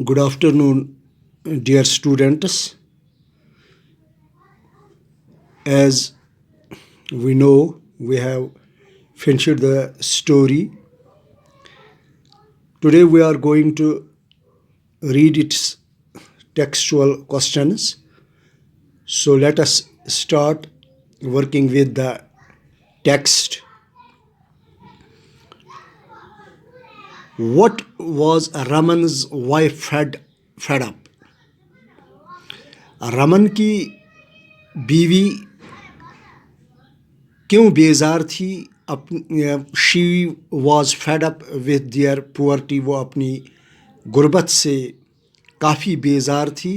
Good afternoon, dear students. As we know, we have finished the story. Today we are going to read its textual questions. So let us start working with the text. What was Raman's wife fed up? Raman की बीवी क्यों बेजार थी? She was fed up with their poverty, वो अपनी गुर्बत से काफ़ी बेजार थी.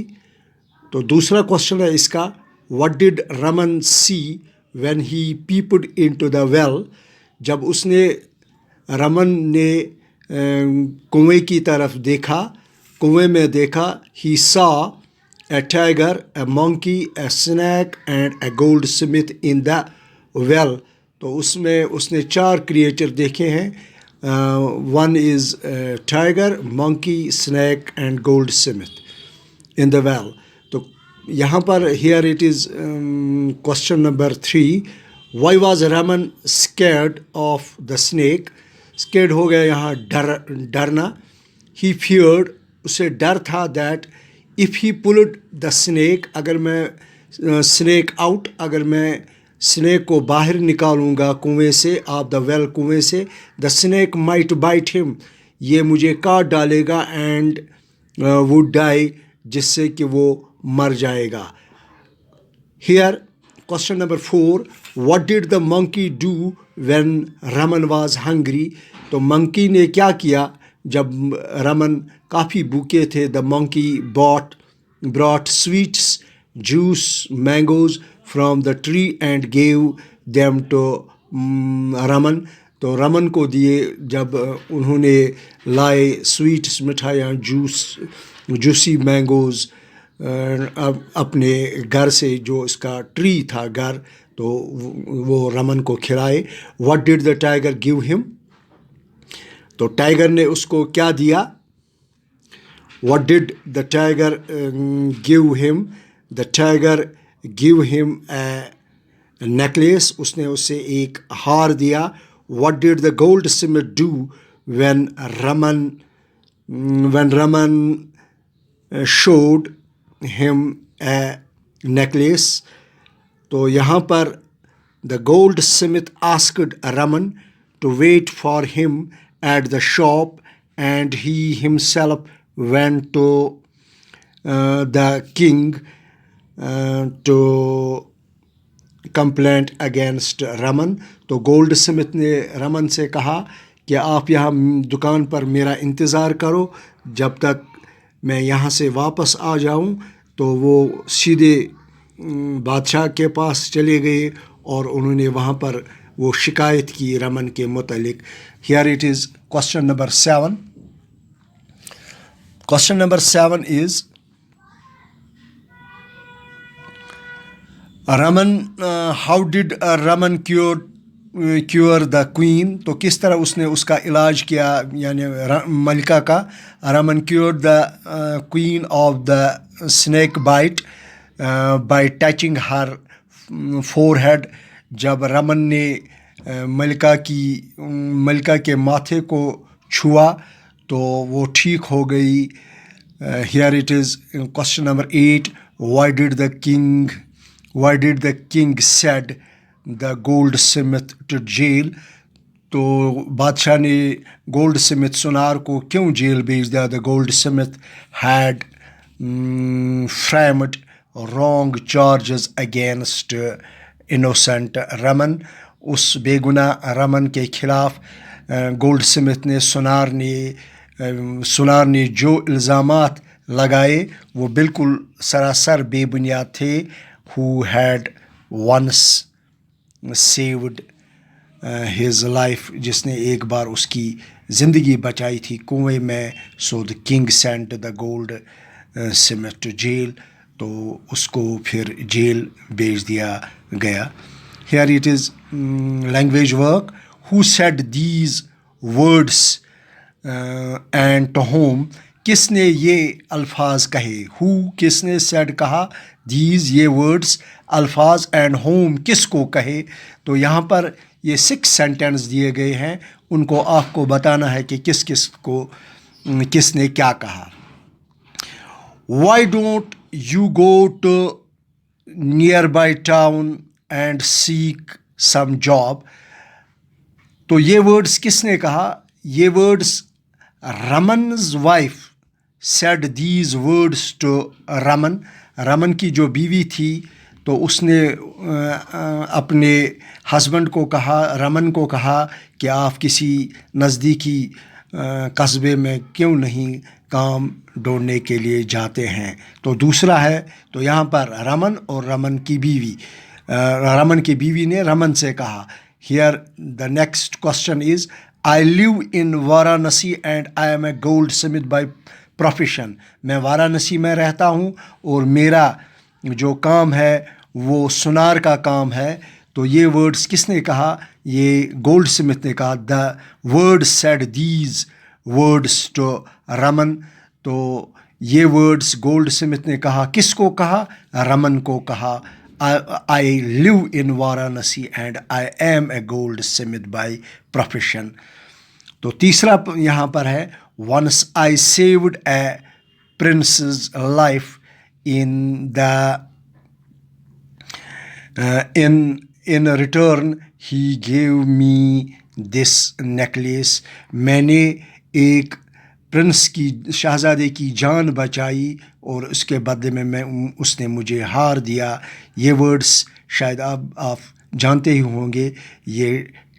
तो दूसरा क्वेश्चन है इसका, what did Raman see when he peeped into the well? जब रमन ने कुएं की तरफ देखा, कुएं में देखा, he saw a tiger, a monkey, a snake and a goldsmith in the well. तो उसमें उसने 4 क्रिएचर देखे हैं. One is tiger, monkey, snake and goldsmith in the well. तो यहाँ पर here it is question number 3. Why was Raman scared of the snake? Scared हो गया यहाँ डरना. ही फियर्ड, उसे डर था, that if he pulled the snake, अगर मैं स्नैक आउट, अगर मैं स्नैक को बाहर निकालूंगा कुएं से, ऑफ द वेल, कुएं से, the snake might bite him, ये मुझे काट डालेगा, एंड वुड डाई, जिससे कि वो मर जाएगा. Here question number 4. What did the monkey do when Raman was hungry? तो मंकी ने क्या किया जब रमन काफ़ी भूखे थे? The monkey brought sweets, juice, mangoes from the tree and gave them to Raman. तो रमन को दिए. जब उन्होंने लाए स्वीट्स, मिठाइयाँ, जूसी मैंगोज़ अपने घर से, जो इसका ट्री था घर, तो वो रमन को खिलाए. What did the tiger give him? तो टाइगर ने उसको क्या दिया? What did the tiger give him? The tiger give him a necklace. उसने उसे एक हार दिया. What did the goldsmith do when Raman showed him a necklace? तो यहाँ पर the goldsmith asked Raman to wait for him at the shop, and he himself went to the king to complain against Raman. तो gold Smith ने रमन से कहा कि आप यहाँ दुकान पर मेरा इंतज़ार करो जब तक मैं यहाँ से वापस आ जाऊँ. तो वो सीधे बादशाह के पास चले गए और उन्होंने वहाँ पर वो शिकायत की रमन के मुतालिक. Here it is question number 7. Question number 7 is, how did Raman cure the queen? तो किस तरह उसने उसका इलाज किया, यानी मलिका का. Raman cured the queen of the snake bite by touching her forehead. जब रमन ने मलिका के माथे को छुआ तो वो ठीक हो गई. Here it is question number 8. Why did the king send the goldsmith to jail? तो बादशाह ने गोल्ड स्मिथ सुनार को क्यों जेल भेज दिया? The goldsmith had framed wrong charges against innocent Raman. उस बेगुनाह रमन के खिलाफ गोल्ड स्मिथ ने सुनार ने जो इल्ज़ामात लगाए वो बिल्कुल सरासर बेबुनियाद थे. who had once saved his life, जिसने एक बार उसकी ज़िंदगी बचाई थी कुएं में. so the king sent the gold smith to jail. तो उसको फिर जेल भेज दिया गया. here it is language work. who said these words and to whom? किसने ये अल्फाज कहे, हु किसने, सेड कहा, दीज ये वर्ड्स अल्फाज, एंड होम किसको कहे। तो यहाँ पर ये 6 सेंटेंस दिए गए हैं, उनको आपको बताना है कि किस किस को किसने क्या कहा। Why don't you go to nearby town and seek some job? तो ये वर्ड्स किसने कहा? ये words Raman's wife said these words to Raman. Raman की जो बीवी थी तो उसने अपने हस्बैंड को कहा, रमन को कहा कि आप किसी नज़दीकी कस्बे में क्यों नहीं काम ढूंढने के लिए जाते हैं। तो दूसरा है, तो यहाँ पर रमन और रमन की बीवी, रमन की बीवी ने रमन से कहा। Here the next question is, I live in Varanasi and I am a goldsmith by profession. मैं वाराणसी में रहता हूँ और मेरा जो काम है वो सुनार का काम है। तो ये वर्ड्स किसने कहा? ये गोल्ड स्मिथ ने कहा। The word said these words to Raman. तो ये वर्ड्स गोल्ड स्मिथ ने कहा, किसको कहा? रमन को कहा। I live in Varanasi and I am a goldsmith by profession. तो तीसरा यहाँ पर है, once I saved a princess life in the in return he gave me this necklace। मैंने एक प्रिंस की, शहजादे की जान बचाई और उसके बदले में उसने मुझे हार दिया। ये वर्ड्स शायद आप जानते ही होंगे। ये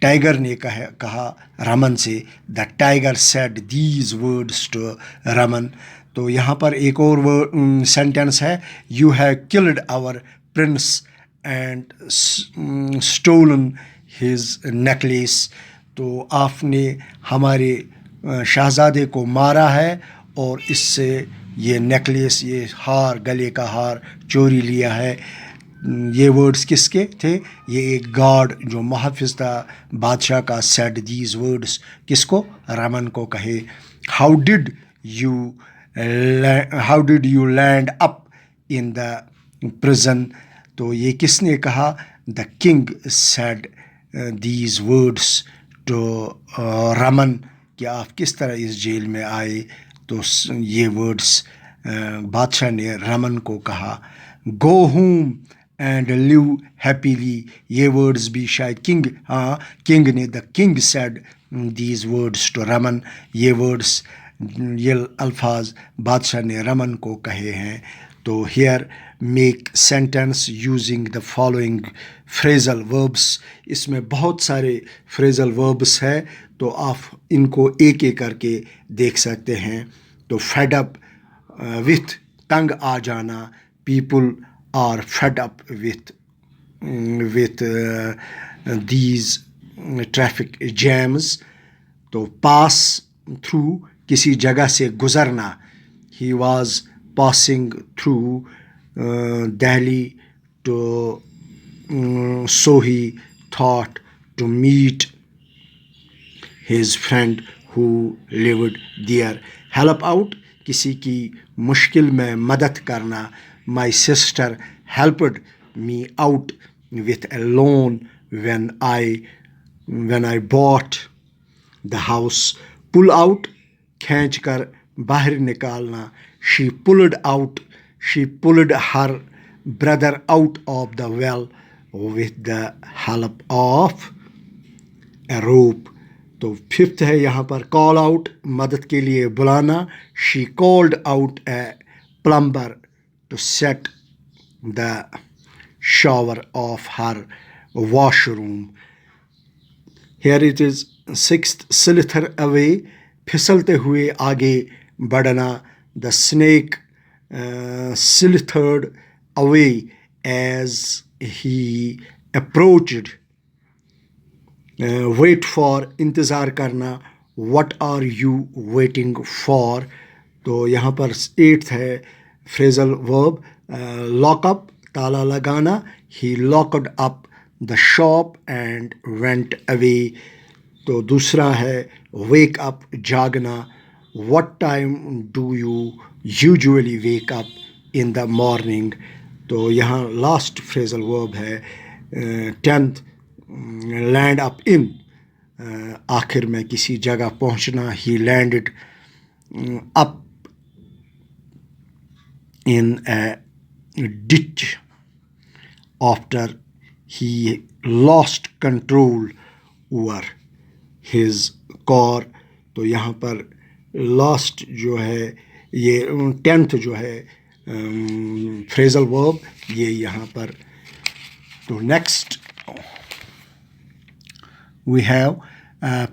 टाइगर ने कहा रमन से। The tiger said these words to Raman. तो यहाँ पर एक और सेंटेंस है, you have killed our prince and stolen his necklace। तो आपने हमारे शहजादे को मारा है और इससे ये नेकलेस, ये हार, गले का हार चोरी लिया है। ये वर्ड्स किसके थे? ये एक गार्ड जो मुहाफिज था बादशाह का, सेड दीज वर्ड्स किसको? रमन को कहे। How did you land up in the prison. तो ये किसने कहा? The king said these words to Raman, कि आप किस तरह इस जेल में आए। तो ये वर्ड्स बादशाह ने रमन को कहा। Go home and live happily. ये वर्ड्स भी शायद किंग ने, the king said these words to Raman. ये वर्ड्स, ये अल्फाज बादशाह ने रमन को कहे हैं। तो here make sentence using the following phrasal verbs. इसमें बहुत सारे फ्रेजल वर्ब्स है, तो आप इनको एक एक करके देख सकते हैं। तो फेड अप विथ, तंग आ जाना। People are fed up with these traffic jams. तो पास थ्रू, किसी जगह से गुजरना। He was passing through Delhi to so he thought to meet his friend who lived there। help out, किसी की मुश्किल में मदद करना। my sister helped me out with a loan when I bought the house। pull out, खींच कर बाहर निकालना। she pulled her brother out of the well with the help of a rope। तो फिफ्थ है यहाँ पर call out, मदद के लिए बुलाना। she called out a plumber to set the shower of her washroom। here it is sixth, slither away, फिसलते हुए आगे बढ़ना। The snake slithered away as he approached। wait for, इंतज़ार करना। what are you waiting for। तो यहाँ पर 8th है फ्रेजल वर्ब, lock up, ताला लगाना। he locked up the shop and went away। तो दूसरा है wake up, जागना। what time do you usually wake up in the morning? तो यहाँ लास्ट फ्रेजल वर्ब है 10th लैंड अप इन, आखिर में किसी जगह पहुँचना. ही landed up in a ditch after he lost control over his car. तो यहाँ पर लास्ट जो है ये 10th जो है फ्रेजल वर्ब ये यहाँ पर. तो next we have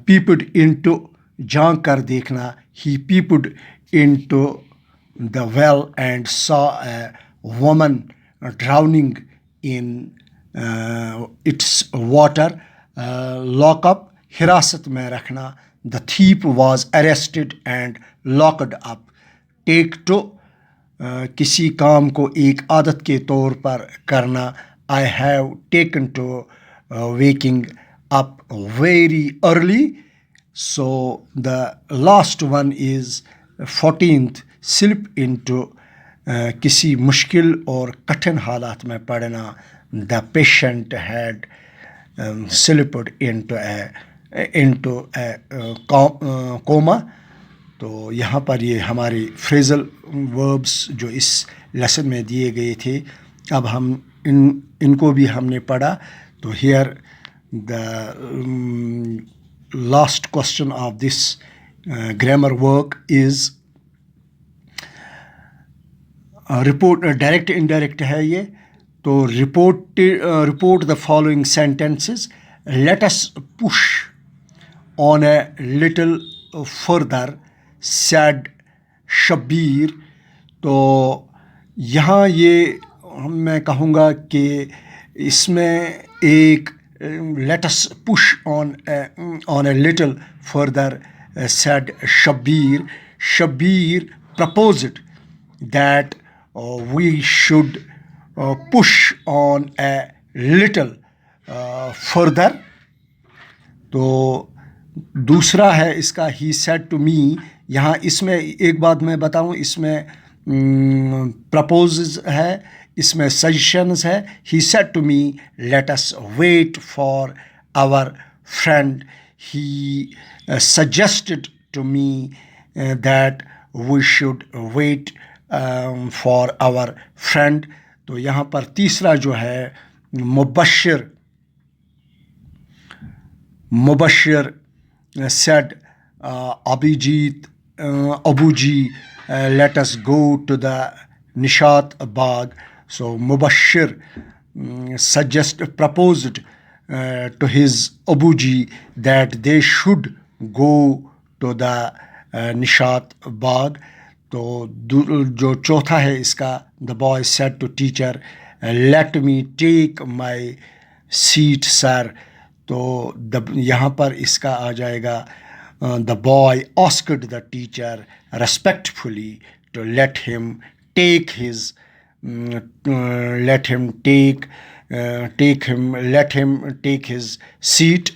peeped into, झांक कर देखना. he peeped into the well and saw a woman drowning in its water. Lock up, हिरासत में रखना. The thief was arrested and locked up. Take to, किसी काम को एक आदत के तौर पर करना. I have taken to waking up very early. So the last one is 14th, slip into, किसी मुश्किल और कठिन हालात में पड़ना. The patient had slipped into a coma. तो यहाँ पर ये हमारे फ्रेजल वर्ब्स जो इस लेसन में दिए गए थे, अब हम इनको भी हमने पढ़ा. तो here the last question of this grammar work is report. Direct indirect है ये. तो report the following sentences. Let us push on a little further sad Shabbir. तो यहाँ ये मैं कहूँगा कि इसमें एक let us push on a little further sad Shabbir. Shabbir proposed that we should push on a little further. तो दूसरा है इसका he said to me. यहाँ इसमें एक बात मैं बताऊँ, इसमें proposes है, इसमें suggestions है. he said to me let us wait for our friend. he suggested to me that we should wait for our friend. तो यहाँ पर तीसरा जो है Mubashshir said Abuji let us go to the Nishat Bagh. So Mubashir proposed to his Abuji that they should go to the Nishat Bagh. तो जो चौथा है इसका the boy said to teacher let me take my seat sir. तो यहाँ पर इसका आ जाएगा the boy asked the teacher respectfully to let him take his seat.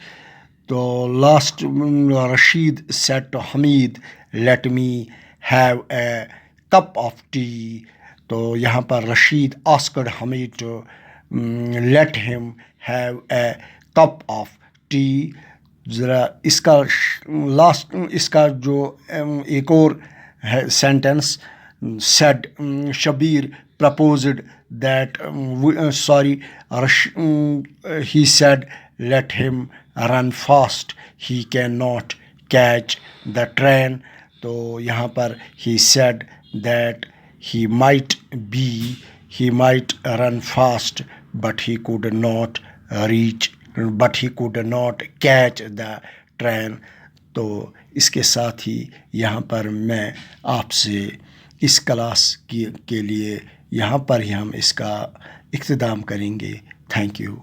तो last Rashid said to Hamid let me have a cup of tea. तो यहाँ पर Rashid asked Hamid to let him have a cup of tea. ज़रा इसका last इसका जो एक और है sentence said Shabir proposed that he said let him run fast, he cannot catch the train. तो यहाँ पर he said that he might run fast but he could not catch the train. तो इसके साथ ही यहाँ पर मैं आपसे इस क्लास के लिए यहाँ पर ही हम इसका इख्तिताम करेंगे. Thank you.